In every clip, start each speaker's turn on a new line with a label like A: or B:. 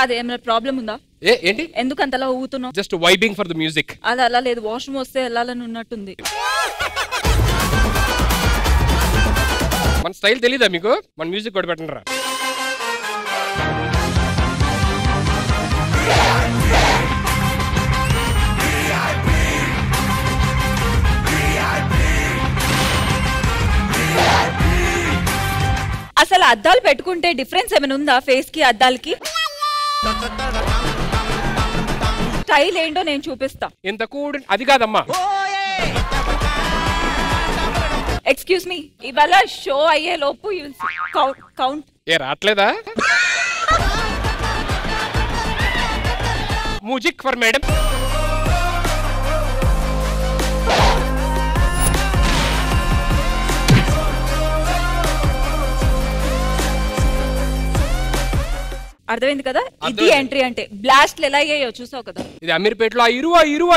A: కాదు ఏమైనా ప్రాబ్లం ఉందా?
B: ఏంటి
A: ఎందుకు అంతలా ఊగుతున్నావు?
B: Just vibing for the music.
A: అది అలా లేదు, వాష్రూమ్ వస్తే వెళ్ళాలని ఉన్నట్టుంది.
B: మన స్టైల్ తెలీదా మీకు? మన మ్యూజిక్ కూడా పెట్టండి రా.
A: అసలు అద్దాలు పెట్టుకుంటే డిఫరెన్స్ ఏమైనా ఉందా ఫేస్ కి అద్దాలకి? స్టైల్ ఏంటో నేను చూపిస్తా.
B: ఇంత కూడి అది కాదమ్మా.
A: ఎక్స్క్యూజ్ మీ, ఇవాళ షో అయ్యే లోపు కౌంట్
B: ఏ రావట్లేదా? Music for madam.
A: అర్థమైంది కదా? ఇది ఎంట్రీ అంటే. బ్లాస్ట్ ఎలా అయ్యాయో చూసావు కదా?
B: ఇది అమీర్పేటలో ఇరువ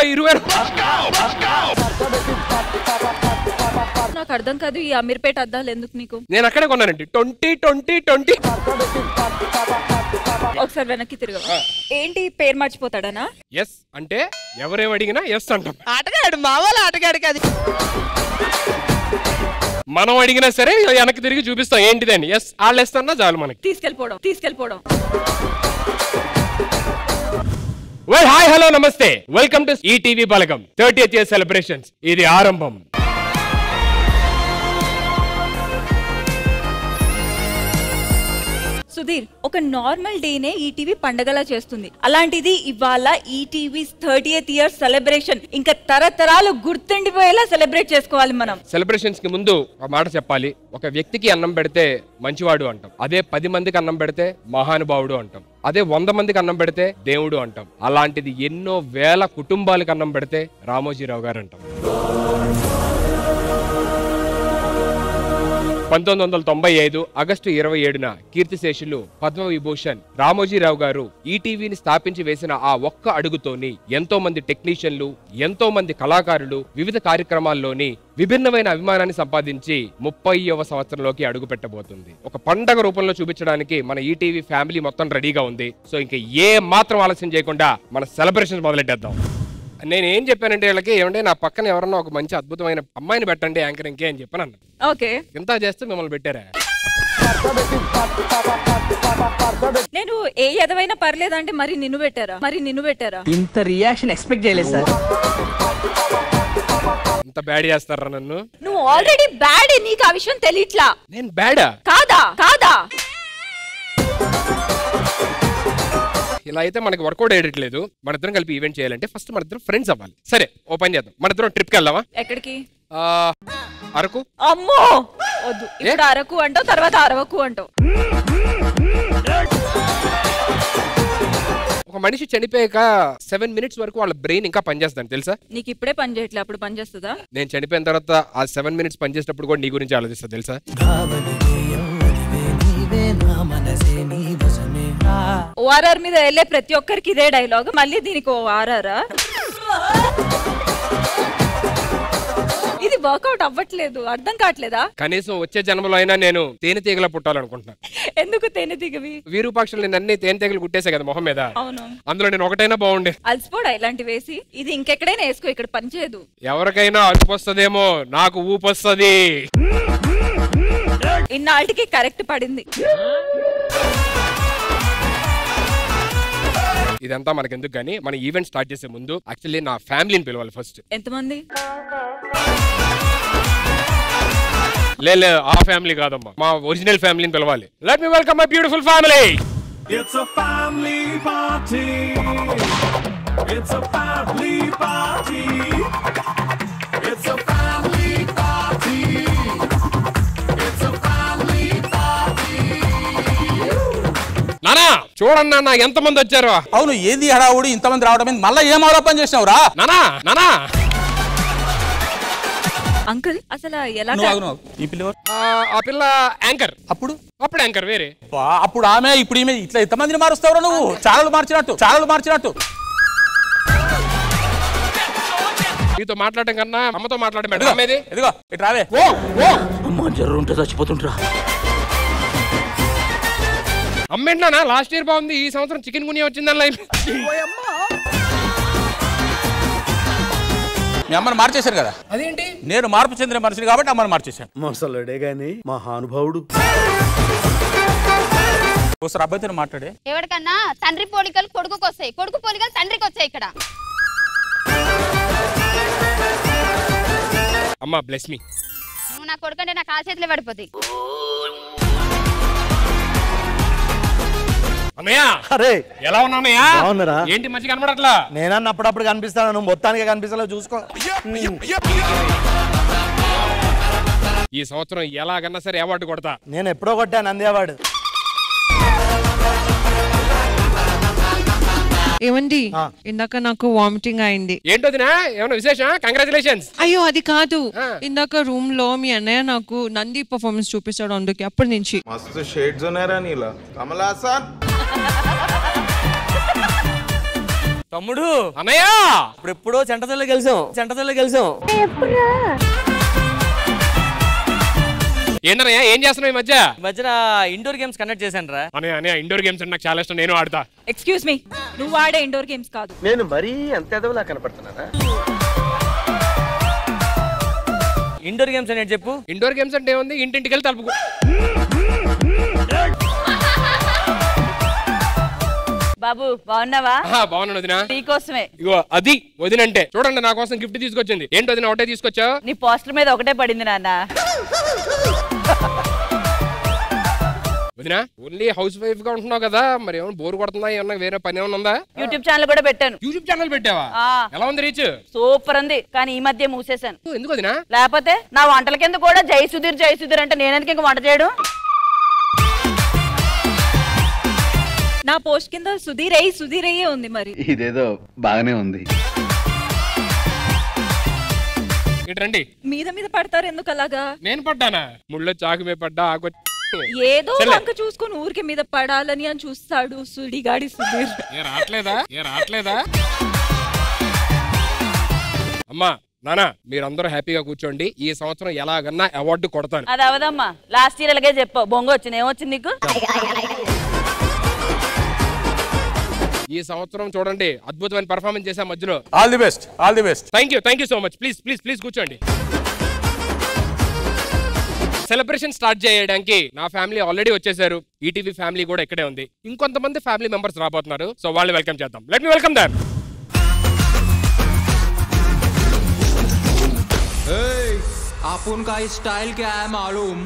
A: నాకు అర్థం కాదు, ఈ అమీర్పేట అద్దాలు ఎందుకు నీకు?
B: నేను అక్కడే కొన్నానండి. 20
A: ఒకసారి వెనక్కి తిరగవు. ఏంటి పేరు మర్చిపోతాడనా?
B: ఎస్ అంటే ఎవరేం అడిగినా ఎస్ అంటాం.
C: ఆటగాడు మావాళ్ళ ఆటగాడు కాదు.
B: మనం అడిగినా సరే వెనక్కి తిరిగి చూపిస్తాం ఏంటిదని. ఎస్ వాళ్ళు వేస్తున్నా చాలు మనకి.
A: తీసుకెళ్ళిపోవడం.
B: వెల్ హాయ్ హలో నమస్తే, welcome to ETV Balagam 30th year celebrations. ఇది ఆరంభం.
A: సుధీర్, ఒక నార్మల్ డేనే ఈటీవీ పండగలా చేస్తుంది. అలాంటిది ఇవాళ ఈటీవీ 30th year సెలబ్రేషన్. ఇంకా తరతరాలు గుర్తుండిపోయేలా సెలబ్రేట్ చేసుకోవాలి మనం.
B: సెలబ్రేషన్స్ కి ముందు ఒక మాట చెప్పాలి. ఒక వ్యక్తికి అన్నం పెడితే మంచివాడు అంటాం. అదే 10 మందికి అన్నం పెడితే మహానుభావుడు అంటాం. అదే 100 మందికి అన్నం పెడితే దేవుడు అంటాం. అలాంటిది ఎన్నో వేల కుటుంబాలకు అన్నం పెడితే రామోజీరావు గారు అంటాం. 1995 ఆగస్టు 27న కీర్తిశేషులు పద్మవిభూషణ్ రామోజీరావు గారు ఈటీవీని స్థాపించి వేసిన ఆ ఒక్క అడుగుతోని ఎంతో మంది టెక్నీషియన్లు, ఎంతో మంది కళాకారులు వివిధ కార్యక్రమాల్లోని విభిన్నమైన అభిమానాన్ని సంపాదించి 30వ సంవత్సరంలోకి అడుగు పెట్టబోతుంది. ఒక పండగ రూపంలో చూపించడానికి మన ఈటీవీ ఫ్యామిలీ మొత్తం రెడీగా ఉంది. సో ఇంకా ఏ మాత్రం ఆలస్యం చేయకుండా మన సెలబ్రేషన్ మొదలెట్టేద్దాం. నేను ఏం చెప్పానంటే వీళ్ళకి, ఏమంటే నా పక్కన ఎవరన్నా ఒక మంచి అద్భుతమైన అమ్మాయిని పెట్టండి యాంకరింగ్ అని చెప్పాను అన్న.
A: ఓకే,
B: ఇంత చేస్తే మిమ్మల్ని పెట్టారా?
A: నేను ఏ ఎదవైనా పర్లేదంటే మరి నిన్ను పెట్టారా?
C: ఇంత రియాక్షన్ ఎక్స్పెక్ట్ చేయలేదు సార్.
B: ఇంత బ్యాడ్ చేస్తారా నన్ను?
A: నువ్వు ఆల్రెడీ బ్యాడ్, నీకు ఆ విషయం తెలియట్లా.
B: నేను బ్యాడా?
A: కాదా
B: ఇలా అయితే మనకి వర్కౌట్ అయ్యట్లేదు. మన ఇద్దరం కలిపి ఈవెంట్ చేయాలంటే ఫస్ట్ మన ఇద్దరం ఫ్రెండ్స్ అవ్వాలి. సరే ఓపెన్ చేద్దాం. మన ఇద్దరం ట్రిప్ కి వెళ్దామా?
A: ఎక్కడికి?
B: అరకు.
A: అమ్మో వద్దు, ఇప్పుడు అరకు అంటావు, తర్వాత అరవకు అంటావు.
B: ఒక మనిషి చనిపోయాక 7 minutes వరకు వాళ్ళ బ్రెయిన్ ఇంకా పనిచేస్తాను తెలుసా?
A: నీకు ఇప్పుడే పని చేయట్లే, అప్పుడు పని చేస్తుందా?
B: నేను చనిపోయిన తర్వాత ఆ 7 minutes పనిచేసేటప్పుడు కూడా నీ గురించి ఆలోచిస్తా తెలుసా?
A: ఓఆర్ఆర్ మీద వెళ్ళే ప్రతి ఒక్కరికి ఇదే డైలాగ్, మళ్ళీ దీనికి ఓఆర్ఆరా? ఇది వర్కౌట్ అవ్వట్లేదు, అర్థం కావట్లేదా?
B: కనీసం వచ్చే జన్మలో అయినా నేను తేనెటీగలా పుట్టాలనుకుంటున్నా.
A: ఎందుకు తేనెటీగవి?
B: విరూపాక్షలు నేను అన్ని తేనెటీగలు కుట్టేసా కదా మొహం మీద.
A: అవును,
B: అందులో నేను ఒకటైనా బాగుండే.
A: అలసిపోడా ఇలాంటి వేసి? ఇది ఇంకెక్కడైనా వేసుకో, ఇక్కడ పని చేయదు.
B: ఎవరికైనా అలుపు వస్తుందేమో, నాకు ఊపు వస్తుంది.
A: ఇన్నాళ్ళకి కరెక్ట్ పడింది.
B: ఇదంతా మనకెందుకు గానీ మన ఈవెంట్ స్టార్ట్ చేసే ముందు యాక్చువల్లీ నా ఫ్యామిలీని పిలవాలి ఫస్ట్.
A: ఎంతమంది?
B: లేదు ఆ ఫ్యామిలీ కాదమ్మా, మా ఒరిజినల్ ఫ్యామిలీని పిలవాలి. Let me welcome my beautiful family.
D: It's a family party. It's a family party. It's a family party. It's a family party.
B: నానా చూడండి నాన్న ఎంతమంది వచ్చారు.
E: అవును, ఏంది హడావుడి ఇంతమంది రావడం? మళ్ళీ ఏం ఆరోపణ చేసినావురా?
B: నానా
A: అంకుల్ అసలు ఎలా?
E: ఈ పిల్ల
B: ఆ పిల్ల యాంకర్.
E: అప్పుడు
B: యాంకర్ వేరే.
E: అప్పుడు ఆమె, ఇప్పుడు ఈమె, ఇట్లా ఎంతమందిని మారుస్తావురా నువ్వు? ఛానల్ మార్చినట్టు.
B: మీతో మాట్లాడటం కన్నా అమ్మతో మాట్లాడడం.
E: ఎదిగో ఇటు రావే.
C: అమ్మ జర్రు ఉంటే చచ్చిపోతుంటరా.
B: అమ్మేంటానా లాస్ట్ ఇయర్ బాగుంది, ఈ సంవత్సరం చికెన్ గునియా వచ్చిందని.
E: మీ అమ్మని మార్చేశారు కదా.
B: అదేంటి?
E: నేను మార్పు చెందిన మనిషిని కాబట్టి అమ్మని మార్చేశాను.
F: మొసలుడే గాని మహానుభావుడు.
E: ఒకసారి అబ్బాయితో మాట్లాడే.
G: ఎవరికన్నా తండ్రి పోలికలు కొడుకుకి వస్తాయి, కొడుకు పోలికలు తండ్రికి వచ్చాయి. ఇక్కడ
B: అమ్మా బ్లెస్ మీ.
G: నువ్వు నా కొడుకు అంటే నాకు ఆ చేతిలో పడిపోతాయి.
B: అన్నయ్య
F: అరే
B: ఎలా ఉన్నానయ్యా?
F: బాగున్నారా?
B: ఏంటి మంచి కనబడట్లా?
F: నేనన్న అప్పుడప్పుడు కనిపిస్తాను, నువ్వు మొత్తానికి కనిపిస్తలేవు, చూసుకో.
B: ఈ సంవత్సరం ఎలాగన్నా సరే అవార్డు కొడతా.
F: నేను ఎప్పుడో కొట్టాను నంది అవార్డు.
H: ఏమండి ఇందాక నాకు వామిటింగ్ అయింది.
B: ఏంటోదినా ఏమన్నా విశేషం? కంగ్రాచులేషన్స్.
H: అయ్యో అది కాదు, ఇందాక రూమ్ లో మీ అన్నయ్య నాకు నంది పర్ఫార్మెన్స్ చూపిస్తాడు, అందుకే అప్పటి నుంచి.
I: మస్తు షేడ్స్ ఉన్నారా నీలా కమల్ హాసన్.
C: తమ్ముడు
B: అన్నయ్య
C: ఎప్పుడో చెంటతల్లో కలిసాం.
B: ఏంటన్నయ్య ఏం చేస్తున్నావు ఈ
C: మధ్యన ఇండోర్ గేమ్స్ కండక్ట్ చేశాను రా.
B: అన్నయ్య ఇండోర్ గేమ్స్ అంటే నాకు చాలా ఇష్టం, నేను ఆడతా.
A: ఎక్స్క్యూజ్ మీ, నువ్వు ఆడే ఇండోర్ గేమ్స్ కాదు.
F: నేను మరీ అంత ఎదవలా కనపడుతున్నానా?
C: ఇండోర్ గేమ్స్ అనేది చెప్పు.
B: ఇండోర్ గేమ్స్ అంటే ఏముంది, ఇంటింటికి వెళ్ళి తలుపుకో.
A: బాబు బాగున్నావా?
B: బాగున్నాను వదినా.
A: నీకోసమే.
B: ఇగో అది వదినంటే. చూడండి నా కోసం గిఫ్ట్ తీసుకొచ్చింది. ఏంటి వదిన ఒకటే తీసుకొచ్చావు?
A: నీ పోస్టర్ మీద ఒకటే పడింది నాన్న.
B: వదినా ఓన్లీ హౌస్ వైఫ్ గా ఉంటున్నావు కదా, మరి ఏమైనా బోర్ కొడుతుందా? ఏమన్నా వేరే పని ఏమైనా ఉందా?
A: యూట్యూబ్ ఛానల్ కూడా పెట్టాను.
B: యూట్యూబ్ ఛానల్ పెట్టావా? ఎలా ఉంది రీచ్?
A: సూపర్ ఉంది, కానీ ఈ మధ్య మూసేశాను.
B: ఎందుకు వదినా?
A: లేకపోతే నా వంటల కింద కూడా జై సుధీర్ అంటే నేనెందుకు ఇంకా వంట చేయడం? నా పోస్ట్ కింద సుధీర్ అయ్యే ఉంది. మరి
J: ఇదేదో బాగానే ఉంది.
B: ఇటండి
A: మీద పడతారు ఎందుకు అలాగా?
B: నేను పడ్డానా? ముళ్ళో చాకు మీద పడ్డా, ఆకు
A: ఏదో వంక చూసుకొని ఊరికి మీద పడాలని అని చూస్తాడు సుడిగాడి సుధీర్.
B: రావట్లేదా? అమ్మా నానా మీరందరూ హ్యాపీగా కూర్చోండి, ఈ సంవత్సరం ఎలాగన్నా అవార్డు కొడతాను.
A: అది అవదమ్మా, లాస్ట్ ఇయర్ అలాగే చెప్పావు, బొంగ వచ్చింది. ఏమొచ్చింది నీకు?
B: ఈ సంవత్సరం చూడండి అద్భుతమైన పర్ఫార్మెన్స్ చేసా మధ్యలో.
E: All the best.
B: Thank you so much. Please కూర్చోండి. సెలబ్రేషన్ స్టార్ట్ చేయడానికి నా ఫ్యామిలీ ఆల్రెడీ వచ్చేసారు. ఈటీవీ ఫ్యామిలీ కూడా ఇక్కడే ఉంది. ఇంకొంతమంది ఫ్యామిలీ మెంబర్స్ రాబోతున్నారు. సో వాళ్ళని వెల్కమ్ చేద్దాం. Let me welcome them.
K: आपण का स्टाइल क्या है मालूम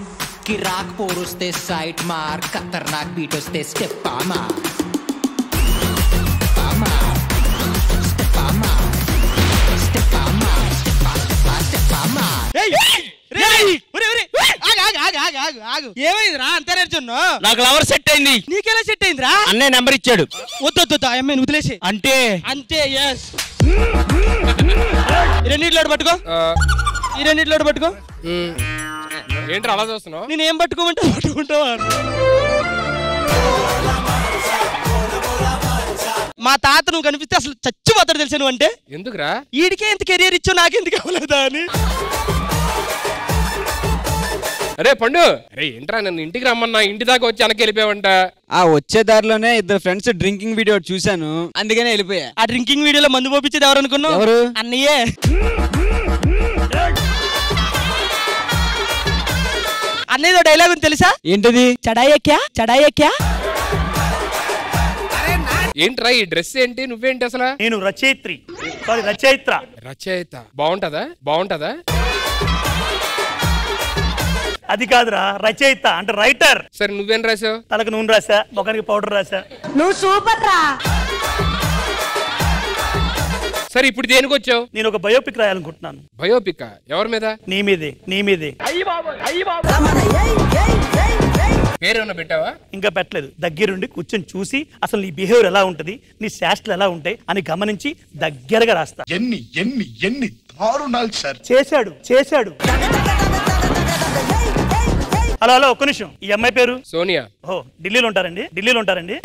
K: कि राग पोरुस्ते साइड मार खतरनाक बीट वस्ते स्टेप मार
C: ఏమైందిరా అంతే నేర్చున్నా?
E: నాకు లవర్ సెట్ అయింది.
C: నీకెలా సెట్ అయిందిరా?
E: అన్నయ్య నెంబర్ ఇచ్చాడు.
C: వద్దు అమ్మాయిని వదిలేసి.
E: అంటే
C: ఎస్. ఈ రెండిట్లో పట్టుకో.
B: ఏంటి అలా చూస్తున్నావు?
C: నేనేం పట్టుకుంటావా? మా తాత నువ్వు కనిపిస్తే అసలు చచ్చిపోతాడు తెలుసా నువ్వు అంటే.
B: ఎందుకురా?
C: వీడికే ఎంత కెరియర్ ఇచ్చో నాకెందుకు అవ్వలేదా అని.
B: అరే పండు, అరే ఏంట్రా నన్ను ఇంటికి రమ్మన్నా, ఇంటి దాకా వచ్చి వెనక్కి వెళ్ళిపోయావంట.
L: ఆ వచ్చే దారిలోనే ఇద్దరు ఫ్రెండ్స్ డ్రింకింగ్ వీడియో చూశాను, అందుకనే వెళ్ళిపోయా.
C: ఆ డ్రింకింగ్ వీడియోలో మందు పోపించేది ఎవరు అనుకున్నావు?
L: ఎవరు?
C: అన్నయ్యే. అన్నయ్యదో డైలాగ్ ఉంది తెలుసా?
L: ఏంటిది?
C: చడాయక్యా.
B: ఏంట్రా ఈ డ్రెస్ ఏంటి? నువ్వేంటి అసలు?
F: నేను
B: రచయిత. బాగుంటదా?
F: అది కాదురా, రచయిత అంటే రైటర్.
B: సరే నువ్వేం రాసావు?
F: తలకు నూనె రాసా, ముఖానికి పౌడర్ రాసా.
G: నువ్వు సూపర్ రా.
B: సరే ఇప్పుడు దేనికి వచ్చావు?
F: నేను ఒక బయోపిక్ రాయాలనుకుంటున్నాను.
B: బయోపిక్ ఎవరి మీద?
F: నీ మీదే.
B: పేరేమన్నా పెట్టావా?
F: ఇంకా పెట్టలేదు. దగ్గరుండి కూర్చొని చూసి అసలు నీ బిహేవియర్ ఎలా ఉంటది, నీ శాస్త్రాలు ఎలా ఉంటాయి అని గమనించి దగ్గరగా రాస్తా.
I: ఎన్ని దారుణాలు సార్
F: చేశాడు. హలో ఒక్క నిమిషం. ఈ అమ్మాయి పేరు
B: సోనియా.
F: ఢిల్లీలో ఉంటారండి.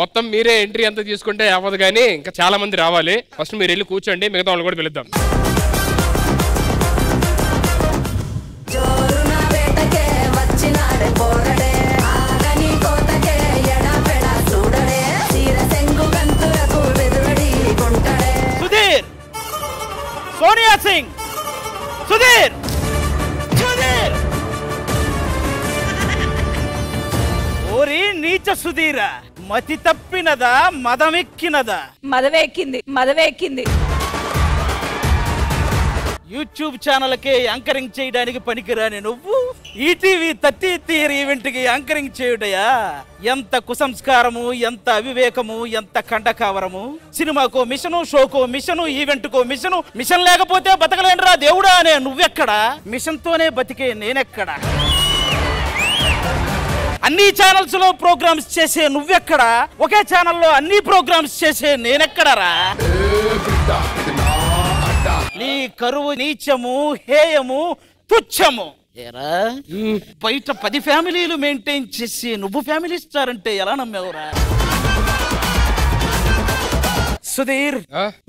B: మొత్తం మీరే ఎంట్రీ అంతా తీసుకుంటే అవ్వదు, కానీ ఇంకా చాలా మంది రావాలి. ఫస్ట్ మీరు వెళ్ళి కూర్చోండి, మిగతా వాళ్ళు కూడా పిలుద్దాం.
M: జోరున వేటకే వచ్చినాడే పోర
F: సింగ్. సుధీర్ సుధీర్ ఓరి నీచ సుధీరా, మతి తప్పినదా మదమెక్కినదా?
A: మదవే ఎక్కింది.
F: యూట్యూబ్ ఛానల్కే యాంకరింగ్ చేయడానికి పనికిరాని నువ్వు ఈటీవీ 30th ఇయర్ ఈవెంట్ కి యాంకరింగ్ చేయుటయా? ఎంత కుసంస్కారము, ఎంత అవివేకము, ఎంత ఖండకావరము. సినిమాకో మిషను, షోకో మిషను, ఈవెంట్ కో మిషను. మిషన్ లేకపోతే బతకలేనురా దేవుడా అనే నువ్వెక్కడా? మిషన్ తోనే బతికే నేనెక్కడా? అన్ని ఛానల్స్ లో ప్రోగ్రామ్స్ చేసే నువ్వెక్కడా? ఒకే ఛానల్లో అన్ని ప్రోగ్రామ్స్ చేసే నేనెక్కడరా? నీ కరువు నీచము, హేయము, తుచ్చము. ఏరా బయట 10 ఫ్యామిలీలు మెయింటైన్ చేసి నువ్వు ఫ్యామిలీ స్టార్ అంటే ఎలా నమ్మేవరా? సుధీర్,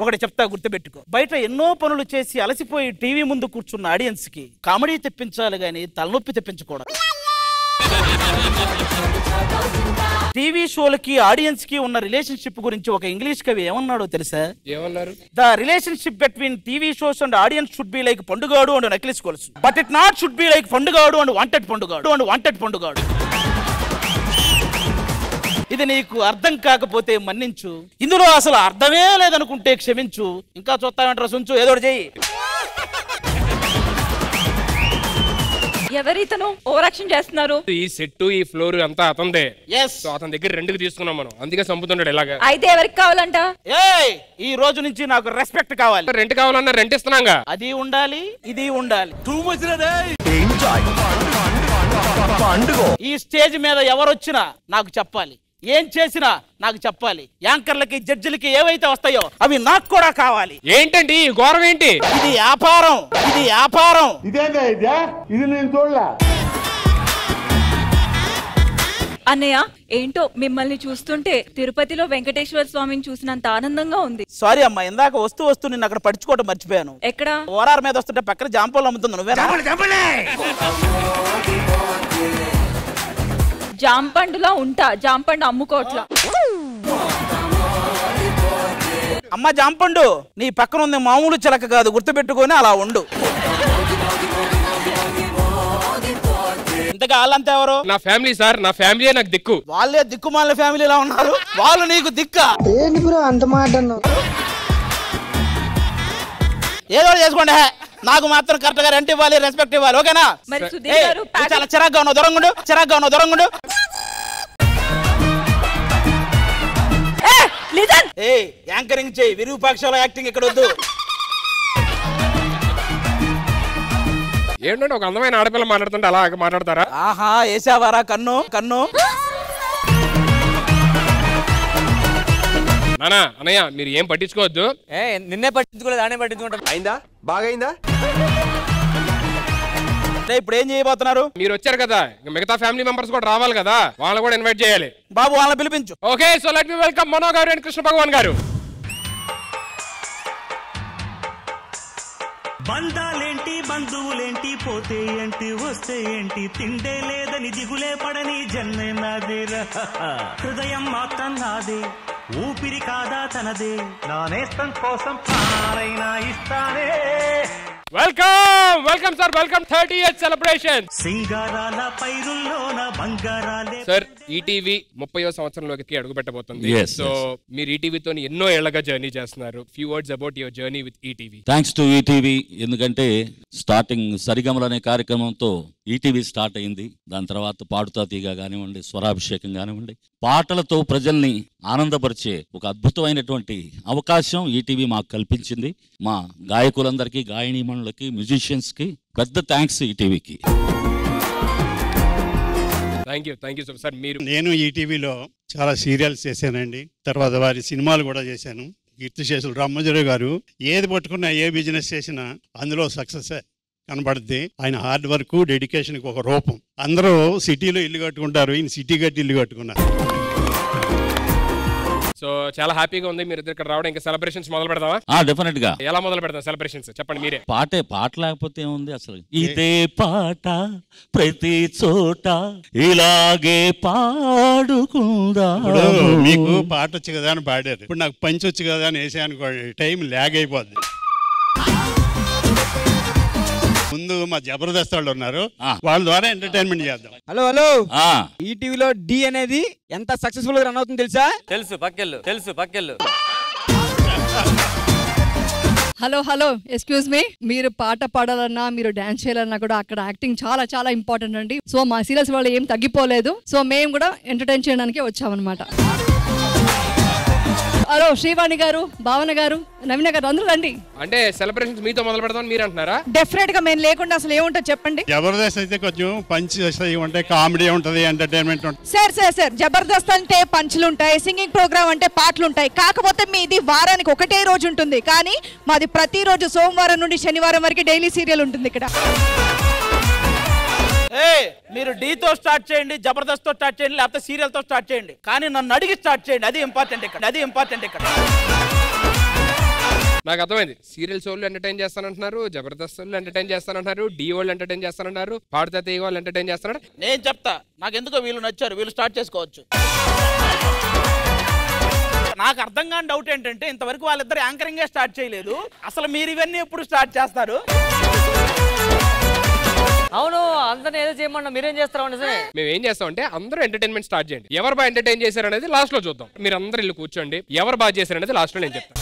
F: ఒకటి చెప్తా గుర్తుపెట్టుకో. బయట ఎన్నో పనులు చేసి అలసిపోయి టీవీ ముందు కూర్చున్న ఆడియన్స్ కి కామెడీ తెప్పించాలి గాని తలనొప్పి తెప్పించకూడదు. టీవీ షోలకి ఆడియన్స్ కి ఉన్న రిలేషన్షిప్ గురించి ఒక ఇంగ్లీష్ కవి ఏమన్నాడో తెలుసా?
B: ఏమన్నారు?
F: The relationship between TV shows and audience should be like పండుగాడు and necklace goals, but it not should be like పండుగాడు అండ్ వాంటెడ్ పండుగాడు. ఇది నీకు అర్థం కాకపోతే మన్నించు, ఇందులో అసలు అర్థమే లేదనుకుంటే క్షమించు. ఇంకా చూస్తామంటారా సుంచు, ఏదో చెయ్యి.
A: ఎవరితను ఓవరాక్షన్ చేస్తున్నారు?
B: ఈ సెట్ ఈ ఫ్లోర్ అంతా అతందే. సో అతని దగ్గర రెండుకి తీసుకున్నాం మనం, అందుకే చంపుతున్నాడు ఇలాగా.
A: అయితే ఎవరికి కావాలంట?
F: ఈ రోజు నుంచి నాకు రెస్పెక్ట్ కావాలి.
B: రెంట్ కావాలన్నా రెంట్ ఇస్తున్నాగా.
F: అది ఉండాలి, ఇది ఉండాలి. ఈ స్టేజ్ మీద ఎవరొచ్చినా నాకు చెప్పాలి, ఏం చేసినా నాకు చెప్పాలి. యాంకర్లకి జడ్జిలకి ఏవైతే వస్తాయో అవి నాకు కూడా కావాలి.
B: ఏంటండి ఘోరం ఏంటి?
F: ఇది వ్యాపారం, ఇది వ్యాపారం.
I: ఇది నేను చూడలా.
A: అన్నయ్య, ఏంటో మిమ్మల్ని చూస్తుంటే తిరుపతిలో వెంకటేశ్వర స్వామిని చూసినంత ఆనందంగా ఉంది.
F: సారీ అమ్మా, ఇందాక వస్తూ నిన్ను అక్కడ పడుచుకోవడం మర్చిపోయాను.
A: ఎక్కడ?
F: ఓరార్ మీద వస్తుంటే పక్కన జాంపళ్ళు అమ్ముతుంది నువ్వే.
A: జాంపండులా ఉంటా, జాంపండు అమ్ముకోట్లా.
F: అమ్మ జాంపండు, నీ పక్కన ఉంది మామూలు చిలక కాదు, గుర్తుపెట్టుకొని అలా ఉండు. ఇంతగా వాళ్ళంతా ఎవరు?
B: నా ఫ్యామిలీ సార్, నా ఫ్యామిలీ నాకు దిక్కు.
F: వాళ్ళే దిక్కుమాల ఫ్యామిలీలా ఉన్నారు, వాళ్ళు నీకు దిక్క.
M: ఏంటి బ్రో అంత మాట అన్నావు?
F: ఏదో చేసుకోండి, నాకు మాత్రం కరెక్ట్ గా రెంట్ ఇవ్వాలి, రెస్పెక్ట్ ఇవ్వాలి, ఓకేనా? చాలా చిరాగ్గా ఉన్నావు, దొరంగుండు. యాంకరింగ్ చేయి, విరూపాక్షలో యాక్టింగ్ ఇక్కడ వద్దు.
B: ఏంటంటే ఒక అందమైన ఆడపిల్ల మాట్లాడుతుంటే అలా మాట్లాడతారా?
F: ఆహా, వేసావారా కన్ను?
B: నానా అన్నయ్య, మీరు ఏం పట్టించుకోవద్దు.
L: నిన్నే పట్టించుకోలేదు, ఆనే పట్టించుకుంటా.
N: అయిందా? బాగైందా?
F: ఇప్పుడు ఏం చేయబోతున్నారు?
B: మీరు వచ్చారు కదా, మిగతా ఫ్యామిలీ మెంబర్స్ కూడా రావాలి కదా, వాళ్ళని కూడా ఇన్వైట్ చేయాలి.
F: బాబు వాళ్ళని పిలిపించు.
B: Okay, so let me welcome Mano garu and Krishna భగవాన్ గారు.
O: బంధాలేంటి, బంధువులేంటి, పోతే ఏంటి, వస్తే ఏంటి, తిండే లేదని దిగులే పడని జన్మే నాదేరా. హృదయం మాత్రం నాదే, ఊపిరి కాదా తనదే, నా నేస్తం కోసం ప్రాణాలైనా ఇస్తానే.
B: Welcome sir, welcome 30th celebration.
O: సింగారాల పైరుల్లోన బంగారాలే.
B: సార్, ఈటీవీ 30వ సంవత్సరంలోకి అడుగు పెట్టబోతుంది. సో మీరు ఈటీవీతో ఎన్నో ఏళ్లగా జర్నీ చేస్తున్నారు. Few words about your journey with ETV.
P: Thanks to ETV. ఎందుకంటే స్టార్టింగ్ సరిగమలు అనే కార్యక్రమంతో ఈటీవీ స్టార్ట్ అయింది. దాని తర్వాత పాడుతా తీగ కానివ్వండి, స్వరాభిషేకం కానివ్వండి, పాటలతో ప్రజల్ని ఆనందపరిచే ఒక అద్భుతమైనటువంటి అవకాశం ఈటీవీ మాకు కల్పించింది. మా గాయకులందరికీ, గాయనీమణులకి, మ్యూజిషియన్స్ కి పెద్ద థ్యాంక్స్ ఈటీవీకి.
B: Thank you sir.
Q: నేను ఈటీవీలో చాలా సీరియల్స్ చేశానండి, తర్వాత వారి సినిమాలు కూడా చేశాను. కీర్తిశేషులు రామోజీరావు గారు ఏది పట్టుకున్నా, ఏ బిజినెస్ చేసినా అందులో సక్సెస్ కనబడుద్ది. ఆయన హార్డ్ వర్క్, డెడికేషన్కి ఒక రూపం. అందరూ సిటీలో ఇల్లు కట్టుకుంటారు, ఈయన సిటీ కట్టి ఇల్లు కట్టుకున్నారు.
B: సో చాలా హ్యాపీగా ఉంది మీరు ఇక్కడ రావడం. ఇంకా సెలబ్రేషన్స్ మొదలు పెడతావా?
P: డెఫినెట్ గా.
B: ఎలా మొదలు పెడతాం సెలబ్రేషన్స్, చెప్పండి మీరే.
P: పాట లేకపోతే ఏముంది అసలు. ఇదే పాట ప్రతి చోట ఇలాగే పాడుకుందా.
Q: మీకు పాట వచ్చు కదా అని పాడారు, ఇప్పుడు నాకు పంచి వచ్చు కదా అని వేసే అనుకోండి, టైం ల్యాగ్ అయిపోద్ది. ముందు మా జబర్దస్త్ వాళ్ళు ఉన్నారు, వాళ్ళ ద్వారా ఎంటర్టైన్మెంట్ చేద్దాం.
L: హలో హలో, ఈ టీవీలో డి అనేది ఎంత సక్సెస్ఫుల్ గా రన్ అవుతుంది తెలుసా?
N: తెలుసు పక్కెళ్ళు.
R: హలో హలో, ఎక్స్క్యూజ్ మీ, మీరు పాట పాడాలన్నా మీరు డాన్స్ చేయాలన్నా కూడా అక్కడ యాక్టింగ్ చాలా చాలా ఇంపార్టెంట్ అండి. సో మా సీరియల్స్ వాళ్ళు ఏం తగ్గిపోలేదు. సో మేము కూడా ఎంటర్టైన్ చేయడానికి వచ్చామన్నమాట. హలో శ్రీవాణి గారు, భావన గారు, నవీన గారు, అందరూ రండి.
B: అంటే సెలబ్రేషన్స్ మీతో మొదలు పెడతామని మీరు అంటున్నారా?
R: డెఫినెట్ గా మేము లేకుండా అసలు ఏముంటుంది చెప్పండి.
Q: జబర్దస్త్ అయితే కొంచెం పంచ్ ఉంటాయి, కామెడీ ఉంటుంది, ఎంటర్టైన్మెంట్ ఉంటుంది.
S: సార్ జబర్దస్త్ అంటే పంచులు ఉంటాయి, సింగింగ్ ప్రోగ్రామ్ అంటే పాటలు ఉంటాయి. కాకపోతే మీది వారానికి ఒకటే రోజు ఉంటుంది, కానీ మాది ప్రతిరోజు సోమవారం నుండి శనివారం వరకు డైలీ సీరియల్ ఉంటుంది ఇక్కడ.
F: మీరు డీతో స్టార్ట్ చేయండి, జబర్దస్త్ తో స్టార్ట్ చేయండి, లేకపోతే సీరియల్ తో స్టార్ట్ చేయండి, కానీ నన్ను అడిగి స్టార్ట్ చేయండి. అది ఇంపార్టెంట్ ఇక్కడ.
B: నాకు అర్థమైంది. సీరియల్స్ వాళ్ళు ఎంటర్టైన్ చేస్తానంటున్నారు, జబర్దస్త్ వాళ్ళు ఎంటర్టైన్ చేస్తానంటున్నారు, డి వాళ్ళు ఎంటర్టైన్ చేస్తానంటున్నారు, పాడుతా తీగ వాళ్ళు ఎంటర్టైన్ చేస్తున్నారు.
F: నేను చెప్తా, నాకు ఎందుకో వీళ్ళు నచ్చారు, వీళ్ళు స్టార్ట్ చేసుకోవచ్చు. నాకు అర్థం కాని డౌట్ ఏంటంటే ఇంతవరకు వాళ్ళిద్దరు యాంకరింగే స్టార్ట్ చేయలేదు, అసలు మీరు ఇవన్నీ ఎప్పుడు స్టార్ట్ చేస్తారు?
N: అవును, అందరిని ఏదో చేయమన్నా మీరేం చేస్తారు?
B: మేము ఏం చేస్తాం అంటే అందరూ ఎంటర్టైన్మెంట్ స్టార్ట్ చేయండి. ఎవరు బాగా ఎంటర్టైన్ చేశారు అనేది లాస్ట్ లో చూద్దాం. మీరు అందరూ ఇల్లు కూర్చోండి, ఎవరు బాగా చేశారు అనేది లాస్ట్ లో నేను చెప్తాను.